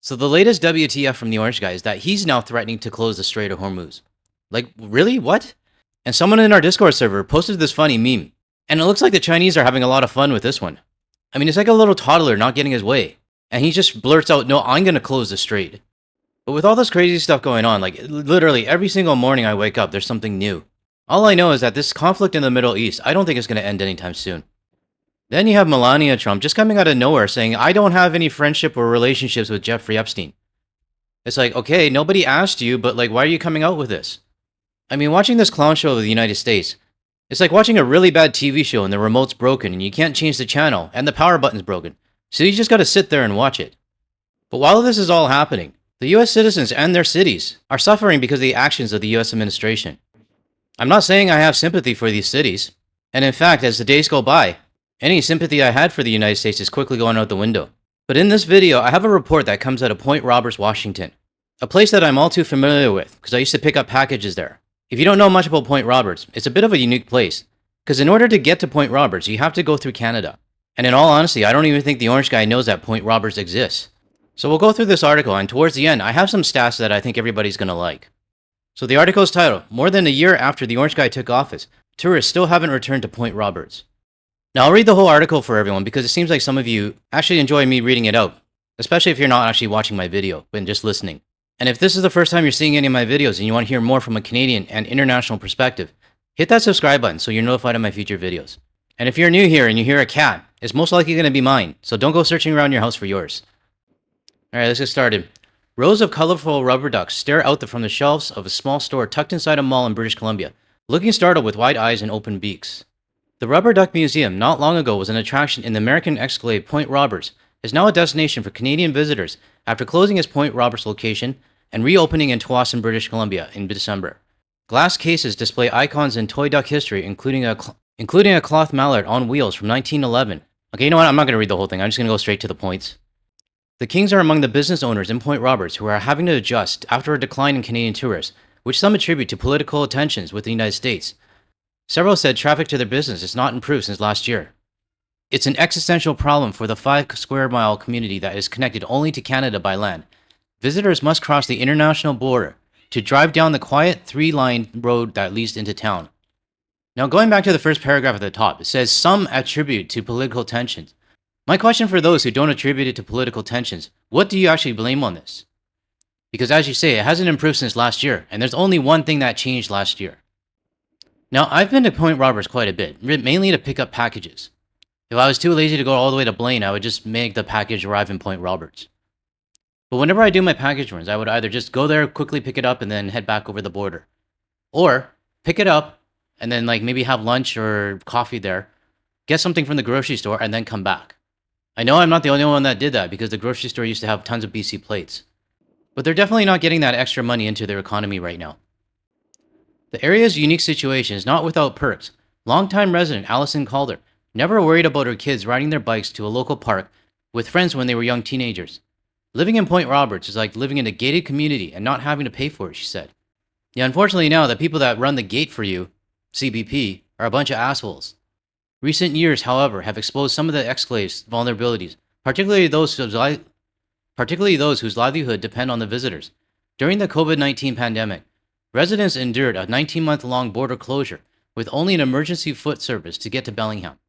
So the latest WTF from the orange guy is that he's now threatening to close the Strait of Hormuz. Like, really? What? And someone in our Discord server posted this funny meme. And it looks like the Chinese are having a lot of fun with this one. I mean, it's like a little toddler not getting his way. And he just blurts out, no, I'm gonna close the strait. But with all this crazy stuff going on, like, literally every single morning I wake up, there's something new. All I know is that this conflict in the Middle East, I don't think it's gonna end anytime soon. Then you have Melania Trump just coming out of nowhere saying, I don't have any friendship or relationships with Jeffrey Epstein. It's like, okay, nobody asked you, but like, why are you coming out with this? I mean, watching this clown show of the United States, it's like watching a really bad TV show and the remote's broken and you can't change the channel and the power button's broken. So you just gotta sit there and watch it. But while this is all happening, the US citizens and their cities are suffering because of the actions of the US administration. I'm not saying I have sympathy for these cities. And in fact, as the days go by, any sympathy I had for the United States is quickly going out the window. But in this video, I have a report that comes out of Point Roberts, Washington. A place that I'm all too familiar with, because I used to pick up packages there. If you don't know much about Point Roberts, it's a bit of a unique place. Because in order to get to Point Roberts, you have to go through Canada. And in all honesty, I don't even think the orange guy knows that Point Roberts exists. So we'll go through this article, and towards the end, I have some stats that I think everybody's gonna like. So the article's titled, More than a year after the orange guy took office, tourists still haven't returned to Point Roberts. Now I'll read the whole article for everyone because it seems like some of you actually enjoy me reading it out, especially if you're not actually watching my video, but just listening. And if this is the first time you're seeing any of my videos and you want to hear more from a Canadian and international perspective, hit that subscribe button so you're notified of my future videos. And if you're new here and you hear a cat, it's most likely going to be mine, so don't go searching around your house for yours. Alright, let's get started. Rows of colorful rubber ducks stare out from the shelves of a small store tucked inside a mall in British Columbia, looking startled with wide eyes and open beaks. The Rubber Duck Museum not long ago was an attraction in the American exclave Point Roberts, is now a destination for Canadian visitors after closing its Point Roberts location and reopening in Tsawwassen, British Columbia in December. Glass cases display icons in toy duck history, including a cloth mallard on wheels from 1911. Okay, you know what? I'm not going to read the whole thing. I'm just going to go straight to the points. The Kings are among the business owners in Point Roberts who are having to adjust after a decline in Canadian tourists, which some attribute to political tensions with the United States. Several said traffic to their business has not improved since last year. It's an existential problem for the 5-square-mile community that is connected only to Canada by land. Visitors must cross the international border to drive down the quiet 3-line road that leads into town. Now going back to the first paragraph at the top, it says some attribute to political tensions. My question for those who don't attribute it to political tensions, what do you actually blame on this? Because as you say, it hasn't improved since last year, and there's only one thing that changed last year. Now, I've been to Point Roberts quite a bit, mainly to pick up packages. If I was too lazy to go all the way to Blaine, I would just make the package arrive in Point Roberts. But whenever I do my package runs, I would either just go there, quickly pick it up, and then head back over the border. Or pick it up, and then like maybe have lunch or coffee there, get something from the grocery store, and then come back. I know I'm not the only one that did that, because the grocery store used to have tons of BC plates. But they're definitely not getting that extra money into their economy right now. The area's unique situation is not without perks. Longtime resident Allison Calder never worried about her kids riding their bikes to a local park with friends when they were young teenagers. Living in Point Roberts is like living in a gated community and not having to pay for it, she said. Yeah, unfortunately now, the people that run the gate for you, CBP, are a bunch of assholes. Recent years, however, have exposed some of the exclave's vulnerabilities, particularly those whose livelihood depend on the visitors. During the COVID-19 pandemic, residents endured a 19-month-long border closure with only an emergency foot service to get to Bellingham.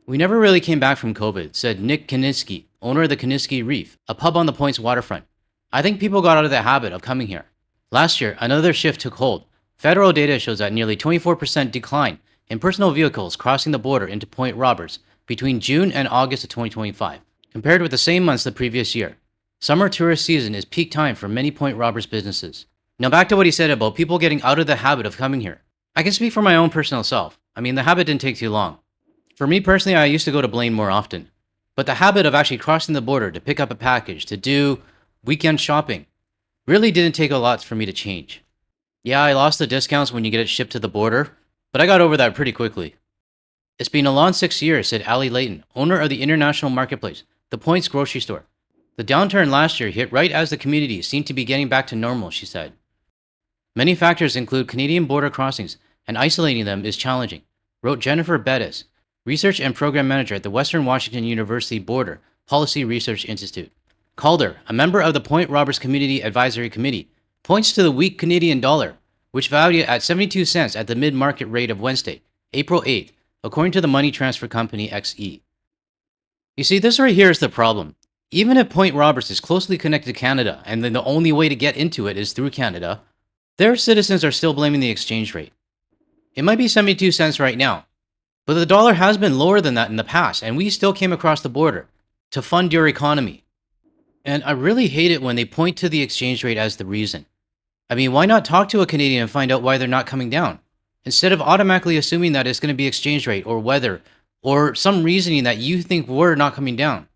We never really came back from COVID, said Nick Kaninsky, owner of the Kaninsky Reef, a pub on the Point's waterfront. I think people got out of the habit of coming here. Last year, another shift took hold. Federal data shows that nearly 24% decline in personal vehicles crossing the border into Point Roberts between June and August of 2025, compared with the same months the previous year. Summer tourist season is peak time for many Point Roberts businesses. Now back to what he said about people getting out of the habit of coming here. I can speak for my own personal self. I mean, the habit didn't take too long. For me personally, I used to go to Blaine more often. But the habit of actually crossing the border to pick up a package, to do weekend shopping, really didn't take a lot for me to change. Yeah, I lost the discounts when you get it shipped to the border, but I got over that pretty quickly. It's been a long 6 years, said Allie Layton, owner of the International Marketplace, the Point's grocery store. The downturn last year hit right as the community seemed to be getting back to normal, she said. Many factors include Canadian border crossings, and isolating them is challenging, wrote Jennifer Bettis, Research and Program Manager at the Western Washington University Border Policy Research Institute. Calder, a member of the Point Roberts Community Advisory Committee, points to the weak Canadian dollar, which valued at 72 cents at the mid-market rate of Wednesday, April 8th, according to the money transfer company XE. You see, this right here is the problem. Even if Point Roberts is closely connected to Canada, and then the only way to get into it is through Canada, their citizens are still blaming the exchange rate. It might be 72 cents right now, but the dollar has been lower than that in the past, and we still came across the border to fund your economy. And I really hate it when they point to the exchange rate as the reason. I mean, why not talk to a Canadian and find out why they're not coming down? Instead of automatically assuming that it's going to be exchange rate or weather or some reasoning that you think we're not coming down.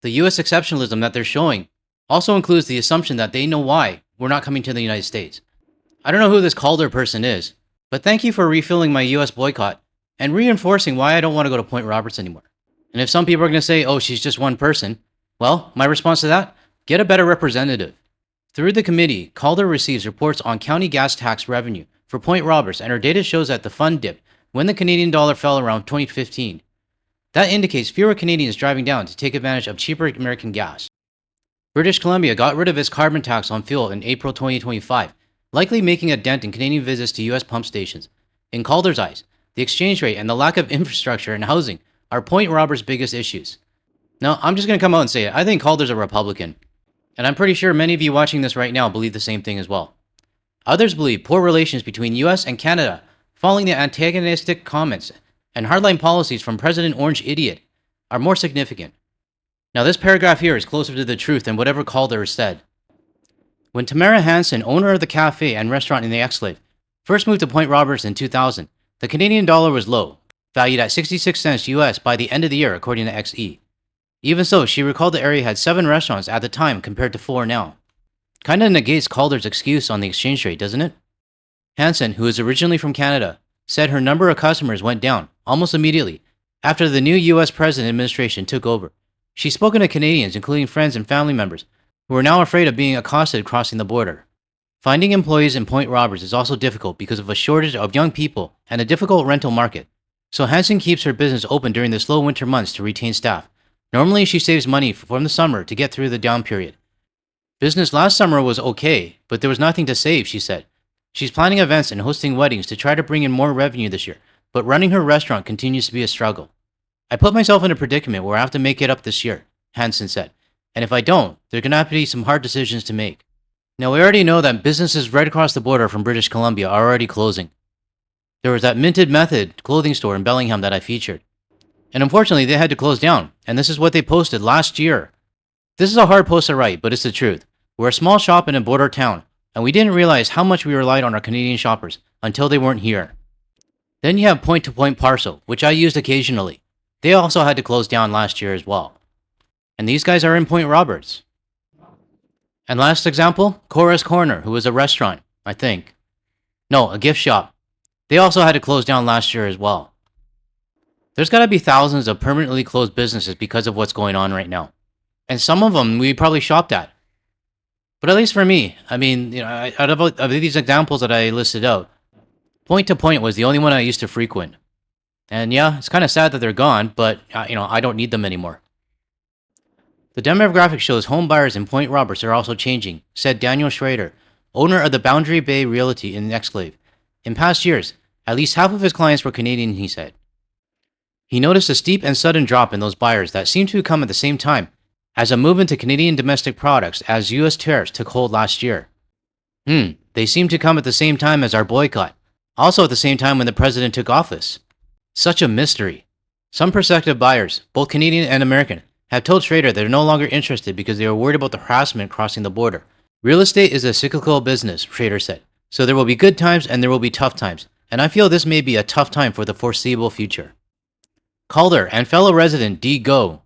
The US exceptionalism that they're showing also includes the assumption that they know why we're not coming to the United States. I don't know who this Calder person is, but thank you for refilling my US boycott and reinforcing why I don't want to go to Point Roberts anymore. And if some people are going to say, oh, she's just one person, well, my response to that, get a better representative. Through the committee, Calder receives reports on county gas tax revenue for Point Roberts, and her data shows that the fund dipped when the Canadian dollar fell around 2015. That indicates fewer Canadians driving down to take advantage of cheaper American gas. British Columbia got rid of its carbon tax on fuel in April 2025, likely making a dent in Canadian visits to US pump stations. In Calder's eyes, the exchange rate and the lack of infrastructure and housing are Point Roberts' biggest issues. Now, I'm just going to come out and say it. I think Calder's a Republican. And I'm pretty sure many of you watching this right now believe the same thing as well. Others believe poor relations between US and Canada, following the antagonistic comments and hardline policies from President Orange Idiot, are more significant. Now, this paragraph here is closer to the truth than whatever Calder has said. When Tamara Hansen, owner of the cafe and restaurant in the Exclave, first moved to Point Roberts in 2000, the Canadian dollar was low, valued at 66 cents US by the end of the year, according to XE. Even so, she recalled the area had 7 restaurants at the time compared to 4 now. Kinda negates Calder's excuse on the exchange rate, doesn't it? Hansen, who is originally from Canada, said her number of customers went down almost immediately after the new US president administration took over. She's spoken to Canadians, including friends and family members, who are now afraid of being accosted crossing the border. Finding employees in Point Roberts is also difficult because of a shortage of young people and a difficult rental market. So Hansen keeps her business open during the slow winter months to retain staff. Normally, she saves money from the summer to get through the down period. Business last summer was okay, but there was nothing to save, she said. She's planning events and hosting weddings to try to bring in more revenue this year, but running her restaurant continues to be a struggle. I put myself in a predicament where I have to make it up this year, Hansen said. And if I don't, there are going to have to be some hard decisions to make. Now, we already know that businesses right across the border from British Columbia are already closing. There was that Minted Method clothing store in Bellingham that I featured. And unfortunately, they had to close down, and this is what they posted last year. This is a hard post to write, but it's the truth. We're a small shop in a border town, and we didn't realize how much we relied on our Canadian shoppers until they weren't here. Then you have point-to-point parcel, which I used occasionally. They also had to close down last year as well. And these guys are in Point Roberts. And last example, Cora's Corner, who was a restaurant, I think. No, a gift shop. They also had to close down last year as well. There's got to be thousands of permanently closed businesses because of what's going on right now. And some of them we probably shopped at. But at least for me, I mean, out of these examples that I listed out, Point to Point was the only one I used to frequent. And yeah, it's kind of sad that they're gone, but I don't need them anymore. The demographic shows home buyers in Point Roberts are also changing, said Daniel Schrader, owner of the Boundary Bay Realty in Exclave. In past years, at least half of his clients were Canadian, he said. He noticed a steep and sudden drop in those buyers that seemed to come at the same time as a movement to Canadian domestic products as US tariffs took hold last year. They seemed to come at the same time as our boycott, also at the same time when the president took office. Such a mystery. Some prospective buyers, both Canadian and American, have told Schrader they're no longer interested because they are worried about the harassment crossing the border. Real estate is a cyclical business, Schrader said, so there will be good times and there will be tough times, and I feel this may be a tough time for the foreseeable future. Calder and fellow resident D. Go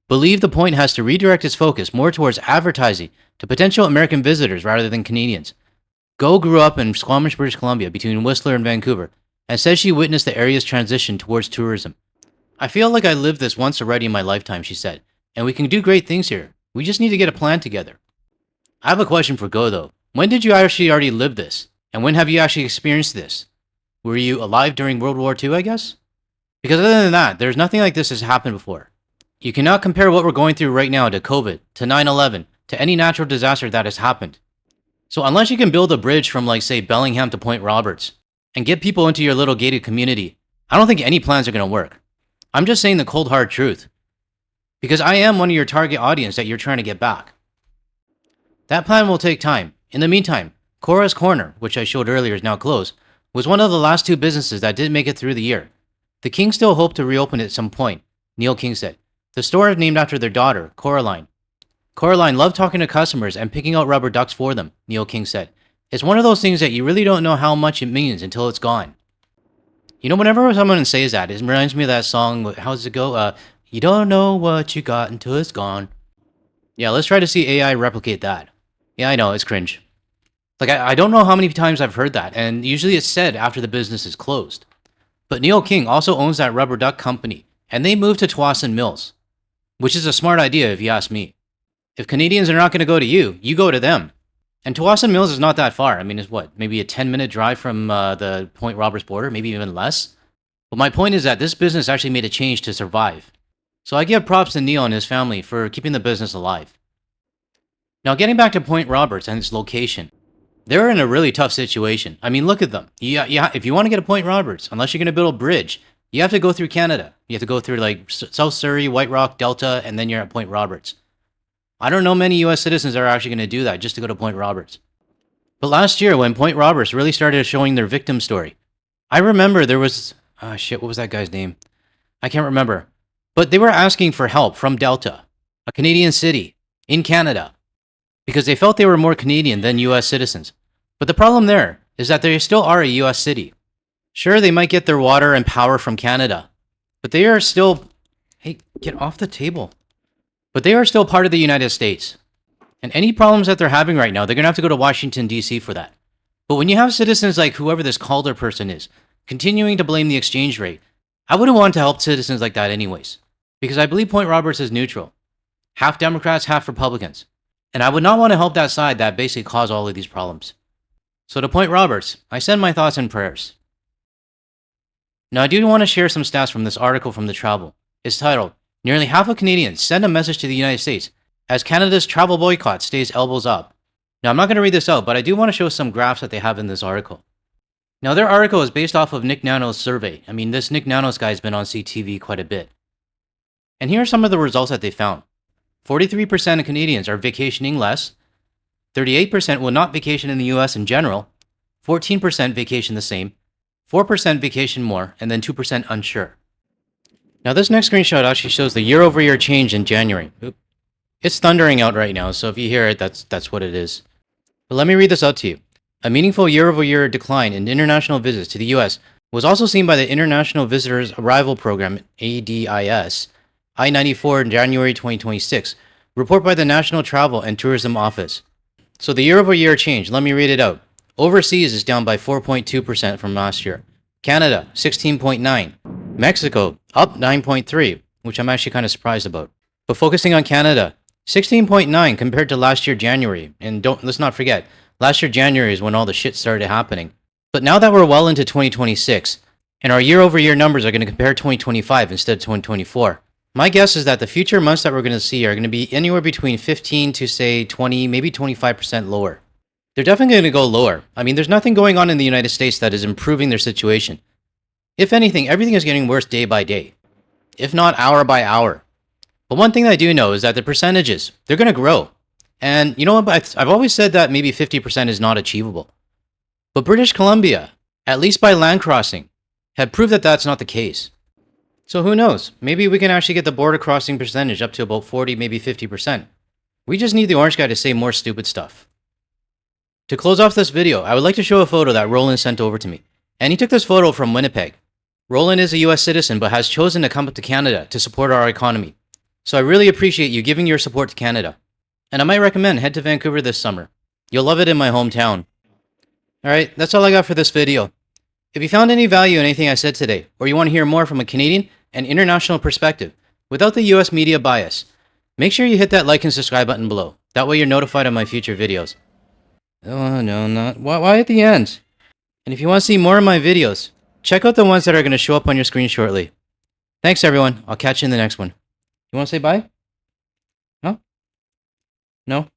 believe the Point has to redirect its focus more towards advertising to potential American visitors rather than Canadians. Go grew up in Squamish, British Columbia between Whistler and Vancouver, and says she witnessed the area's transition towards tourism. I feel like I lived this once already in my lifetime, she said, and we can do great things here. We just need to get a plan together. I have a question for Go though. When did you actually already live this? And when have you actually experienced this? Were you alive during World War II, I guess? Because other than that, there's nothing like this has happened before. You cannot compare what we're going through right now to COVID, to 9/11, to any natural disaster that has happened. So unless you can build a bridge from, like, say, Bellingham to Point Roberts and get people into your little gated community, I don't think any plans are going to work. I'm just saying the cold hard truth. Because I am one of your target audience that you're trying to get back. That plan will take time. In the meantime, Cora's Corner, which I showed earlier is now closed, was one of the last two businesses that didn't make it through the year. The Kings still hope to reopen it at some point, Neil King said. The store is named after their daughter, Coraline. Coraline loved talking to customers and picking out rubber ducks for them, Neil King said. It's one of those things that you really don't know how much it means until it's gone. You know, whenever someone says that, it reminds me of that song, how does it go? You don't know what you got until it's gone. Yeah, let's try to see AI replicate that. Yeah, I know, it's cringe. Like, I don't know how many times I've heard that, and usually it's said after the business is closed. But Neil King also owns that rubber duck company, and they moved to Tsawwassen Mills, which is a smart idea if you ask me. If Canadians are not going to go to you, you go to them. And Tsawwassen Mills is not that far. I mean, it's what, maybe a 10-minute drive from the Point Roberts border, maybe even less? But my point is that this business actually made a change to survive. So I give props to Neil and his family for keeping the business alive. Now, getting back to Point Roberts and its location, they're in a really tough situation. I mean, look at them. Yeah, if you want to get a Point Roberts, unless you're going to build a bridge, you have to go through Canada. You have to go through, like, South Surrey, White Rock, Delta, and then you're at Point Roberts. I don't know many US citizens are actually going to do that just to go to Point Roberts. But last year, when Point Roberts really started showing their victim story, I remember there was... what was that guy's name? I can't remember. But they were asking for help from Delta, a Canadian city, in Canada, because they felt they were more Canadian than US citizens. But the problem there is that they still are a US city. Sure, they might get their water and power from Canada, but they are still... Hey, get off the table. But they are still part of the United States. And any problems that they're having right now, they're going to have to go to Washington, D.C. for that. But when you have citizens like whoever this Calder person is, continuing to blame the exchange rate, I wouldn't want to help citizens like that anyways. Because I believe Point Roberts is neutral. Half Democrats, half Republicans. And I would not want to help that side that basically caused all of these problems. So to Point Roberts, I send my thoughts and prayers. Now I do want to share some stats from this article from The Travel. It's titled, Nearly half of Canadians send a message to the United States as Canada's travel boycott stays elbows up. Now I'm not going to read this out, but I do want to show some graphs that they have in this article. Now their article is based off of Nick Nano's survey. I mean, this Nick Nanos guy has been on CTV quite a bit. And here are some of the results that they found. 43% of Canadians are vacationing less, 38% will not vacation in the US in general, 14% vacation the same, 4% vacation more, and then 2% unsure. Now this next screenshot actually shows the year-over-year change in January. Oop. It's thundering out right now, so if you hear it, that's what it is. But let me read this out to you. A meaningful year-over-year decline in international visits to the US was also seen by the International Visitors Arrival Program, ADIS, I-94 in January 2026, report by the National Travel and Tourism Office. So the year-over-year change, let me read it out. Overseas is down by 4.2% from last year. Canada, 16.9%. Mexico, up 9.3%, which I'm actually kind of surprised about. But focusing on Canada, 16.9% compared to last year January. And let's not forget, last year January is when all the shit started happening. But now that we're well into 2026, and our year-over-year numbers are going to compare 2025 instead of 2024, my guess is that the future months that we're going to see are going to be anywhere between 15 to say 20, maybe 25% lower. They're definitely going to go lower. I mean, there's nothing going on in the United States that is improving their situation. If anything, everything is getting worse day by day, if not hour by hour. But one thing I do know is that the percentages, they're going to grow. And you know what, I've always said that maybe 50% is not achievable. But British Columbia, at least by land crossing, have proved that that's not the case. So who knows, maybe we can actually get the border crossing percentage up to about 40, maybe 50%. We just need the orange guy to say more stupid stuff. To close off this video, I would like to show a photo that Roland sent over to me. And he took this photo from Winnipeg. Roland is a US citizen but has chosen to come to Canada to support our economy. So I really appreciate you giving your support to Canada. And I might recommend head to Vancouver this summer. You'll love it in my hometown. Alright, that's all I got for this video. If you found any value in anything I said today, or you want to hear more from a Canadian and international perspective, without the US media bias, make sure you hit that like and subscribe button below. That way you're notified of my future videos. Oh no, not... Why at the end? And if you want to see more of my videos, check out the ones that are going to show up on your screen shortly. Thanks everyone, I'll catch you in the next one. You want to say bye? No? No?